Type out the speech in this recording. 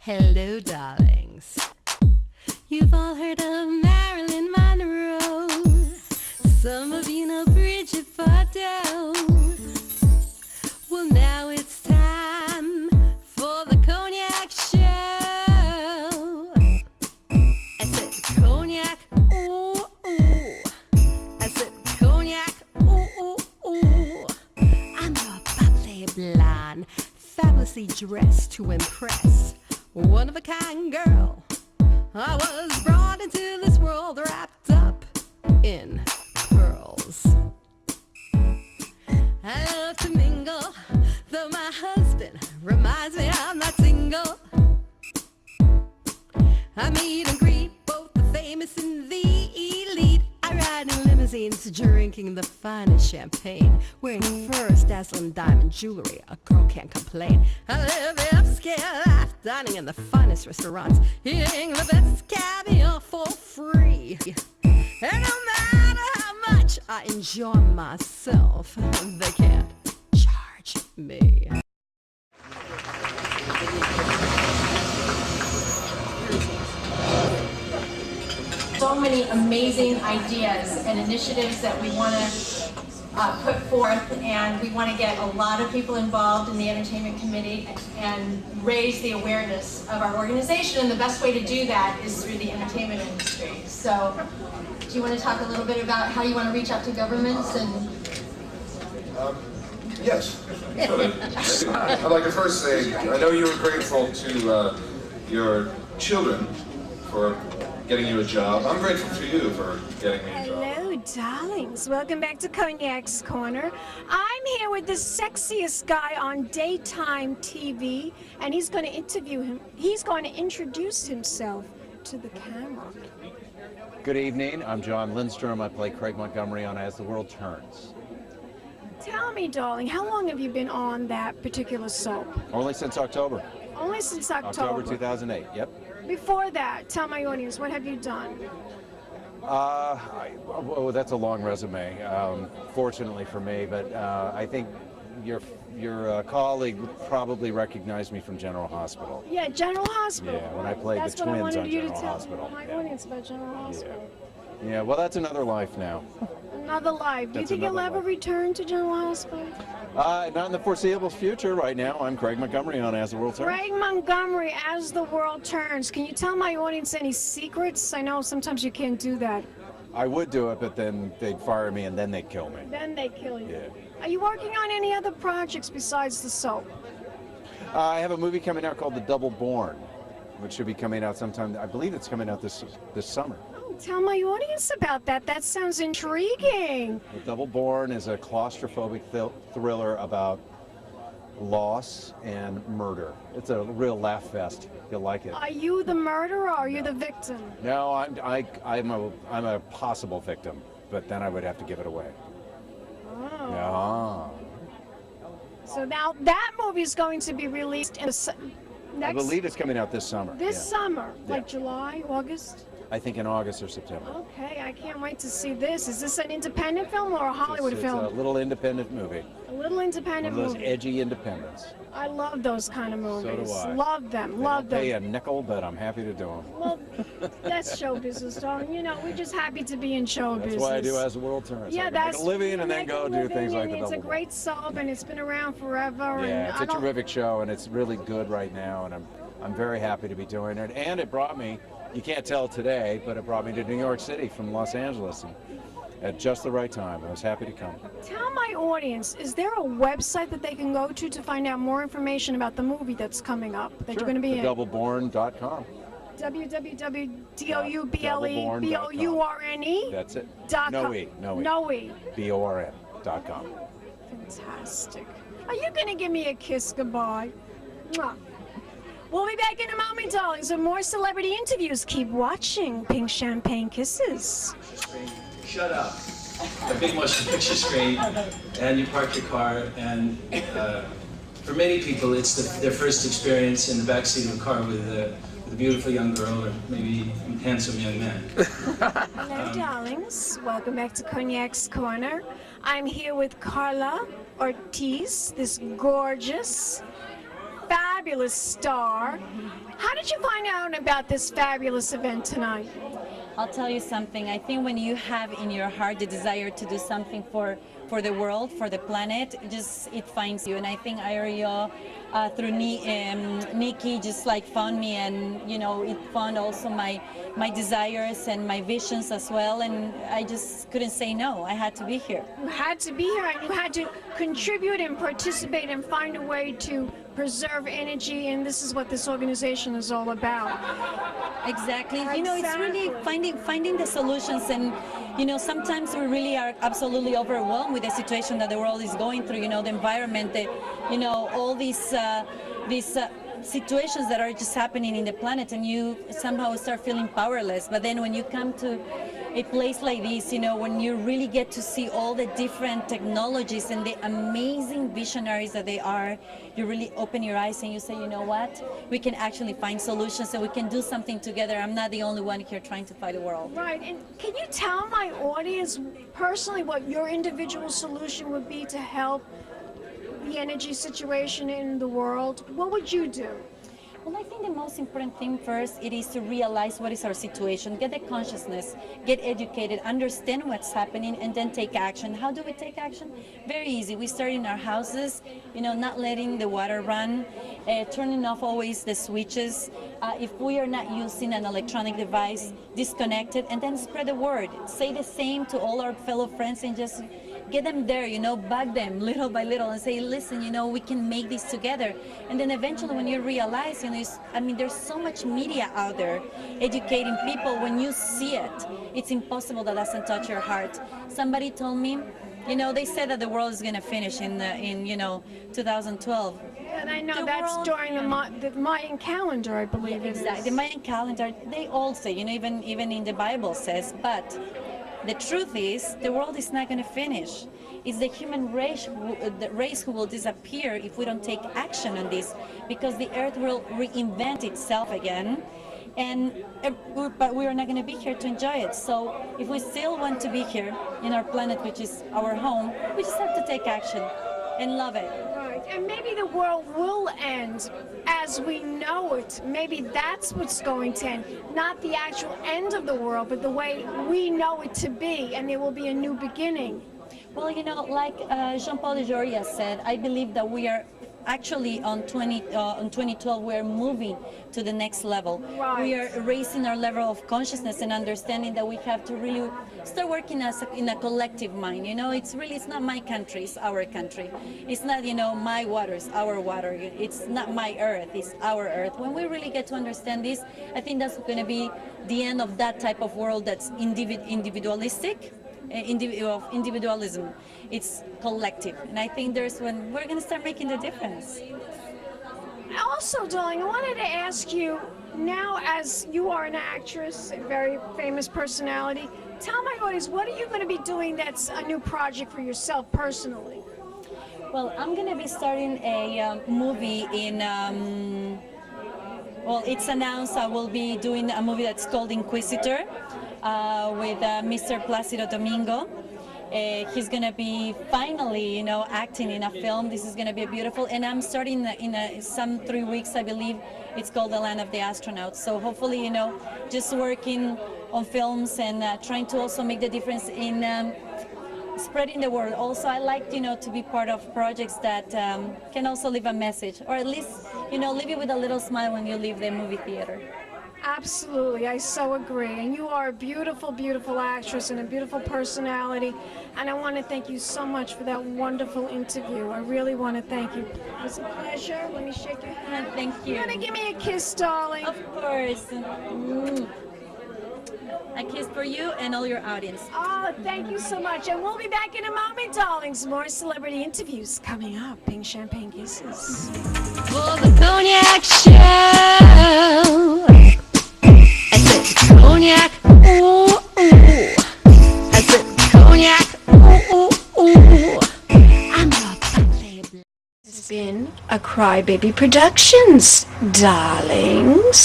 Hello, darlings. You've all heard of Marilyn Monroe. Some of you know Bridget Bardot. Well, now it's time for the Cognac Show. I said cognac, ooh, ooh. I said cognac, ooh, ooh, ooh. I'm your bubbly blonde, fabulously dressed to impress. One of a kind girl. I was brought into this world wrapped up in pearls. I love to mingle, though my husband reminds me I'm not single. I meet and greet both the famous and the elite. I ride in limousines, drinking the finest champagne, wearing furs, dazzling diamond jewelry. A girl can't complain. I live the upscale life, dining in the finest restaurants, eating the best caviar for free. And no matter how much I enjoy myself, they can't charge me. So many amazing ideas and initiatives that we want to put forth, and we want to get a lot of people involved in the entertainment committee and raise the awareness of our organization, and the best way to do that is through the entertainment industry. So do you want to talk a little bit about how you want to reach out to governments? And yes. I'd like to first say, I know you were grateful to your children for getting you a job. I'm grateful to you for getting me a job. Hello, darlings. Welcome back to Cognac's Corner. I'm here with the sexiest guy on daytime TV, and he's going to interview him. He's going to introduce himself to the camera. Good evening. I'm Jon Lindstrom. I play Craig Montgomery on As the World Turns. Tell me, darling, how long have you been on that particular soap? Only since October. Only since October. October 2008, yep. Before that, tell my audience, what have you done? That's a long resume, fortunately for me, but I think your colleague probably recognized me from General Hospital. Yeah, General Hospital. Yeah, when I played That's the twins what I wanted on you General to tell Hospital. my Yeah. audience about General Hospital. Yeah, well, that's another life now. Another life. Do you That's think you'll another ever life. return to General Hospital? Not in the foreseeable future right now. I'm Craig Montgomery on As the World Turns. Craig Montgomery, As the World Turns. Can you tell my audience any secrets? I know sometimes you can't do that. I would do it, but then they'd fire me and then they'd kill me. Then they kill you. Yeah. Are you working on any other projects besides the soap? I have a movie coming out called The Double Born, which should be coming out sometime. I believe it's coming out this summer. Oh, tell my audience about that. That sounds intriguing. The Double Born is a claustrophobic thriller about loss and murder. It's a real laugh fest. You'll like it. Are you the murderer or are you the victim? No, I'm a possible victim, but then I would have to give it away. Oh. Yeah. So now that movie is going to be released in the I believe it's coming out this summer. This Yeah. summer, like Yeah. July, August? I think in August or September. Okay, I can't wait to see this. Is this an independent film or a Hollywood It's film? a little independent movie. A little independent One of those movie. edgy independents. I love those kind of movies. do I. Love them, They love don't pay them. a nickel, but I'm happy to do them. Well, that's show business, darling. You know, we're just happy to be in show That's business. why I do As the World Turns. Yeah, I can that's make a living and then make go a do living, things like and the it's a Double great soap, and it's been around forever. Born. and Yeah, I it's a don't- terrific show, and it's really good right now, and I'm very happy to be doing it. And it brought me, you can't tell today, but it brought me to New York City from Los Angeles, and at just the right time. I was happy to come. Tell my audience, is there a website that they can go to find out more information about the movie that's coming up that you're going to be in? TheDoubleborn.com. www.doubleborn.com. That's it. Dot No com. E. No E. No E. BORN.com. Fantastic. Are you going to give me a kiss goodbye? Mwah. We'll be back in a moment, darlings, with more celebrity interviews. Keep watching Pink Champagne Kisses. Shut up. The big motion picture screen, and you park your car, and for many people, it's their first experience in the backseat of a car with a beautiful young girl or maybe a handsome young man. Hello, darlings. Welcome back to Cognac's Corner. I'm here with Carla Ortiz, this gorgeous, fabulous star. How did you find out about this fabulous event tonight? I'll tell you something. I think when you have in your heart the desire to do something for the world, for the planet, it finds you. And I think IREO through Nikki just like found me, and it found also my desires and my visions as well. And I just couldn't say no. I had to be here. You had to be here, and you had to contribute and participate and find a way to preserve energy, and this is what this organization is all about. Exactly. It's really finding the solutions, and sometimes we really are absolutely overwhelmed with the situation that the world is going through. The environment, all these situations that are just happening in the planet, and you somehow start feeling powerless. But then when you come to a place like this, when you really get to see all the different technologies and the amazing visionaries that they are, you really open your eyes and you say, you know what, we can actually find solutions and we can do something together. I'm not the only one here trying to fight the world. Right, and can you tell my audience personally what your individual solution would be to help the energy situation in the world? What would you do? Well, I think the most important thing first, it is to realize what is our situation, get the consciousness, get educated, understand what's happening, and then take action. How do we take action? Very easy. We start in our houses, not letting the water run, turning off always the switches. If we are not using an electronic device, disconnect it, and then spread the word. Say the same to all our fellow friends and just get them there, bug them little by little and say, listen, we can make this together. And then eventually when you realize, there's so much media out there educating people. When you see it, it's impossible that doesn't touch your heart. Somebody told me, they said that the world is going to finish in 2012. And I know that's during the Mayan calendar, I believe it is. Exactly. The Mayan calendar, they all say, even in the Bible says, but the truth is, the world is not going to finish. It's the human race who will disappear if we don't take action on this, because the earth will reinvent itself again, but we are not going to be here to enjoy it. So if we still want to be here in our planet, which is our home, we just have to take action and love it. Right, and maybe the world will end as we know it. Maybe that's what's going to end. Not the actual end of the world, but the way we know it to be, and there will be a new beginning. Well, like Jean-Paul Joria said, I believe that we are actually on 2012, we're moving to the next level. Right. We are raising our level of consciousness and understanding that we have to really start working in a collective mind. It's not my country, it's our country. It's not, my water, it's our water. It's not my earth, it's our earth. When we really get to understand this, I think that's going to be the end of that type of world that's individualistic. Of individualism. It's collective, and I think there's when we're going to start making the difference. Also, darling, I wanted to ask you, now as you are an actress, a very famous personality, tell my audience, what are you going to be doing that's a new project for yourself personally? Well, I'm going to be starting a movie in well, it's announced I will be doing a movie that's called Inquisitor with Mr. Placido Domingo. He's going to be finally, acting in a film. This is going to be beautiful. And I'm starting in some 3 weeks, I believe. It's called The Land of the Astronauts. So hopefully, just working on films and trying to also make the difference in spreading the word. Also, I like, to be part of projects that can also leave a message, or at least, leave you with a little smile when you leave the movie theater. Absolutely, I so agree. And you are a beautiful, beautiful actress and a beautiful personality. And I want to thank you so much for that wonderful interview. I really want to thank you. It was a pleasure. Let me shake your hand. Thank you. You're going to give me a kiss, darling? Of course. A kiss for you and all your audience. Oh, thank you so much. And we'll be back in a moment, darlings. More celebrity interviews coming up. Pink Champagne Kisses. For the Cognac Show. I said Cognac, ooh, ooh. I said Cognac, ooh, ooh, ooh. I'm a playboy. It's been a Crybaby Productions, darlings.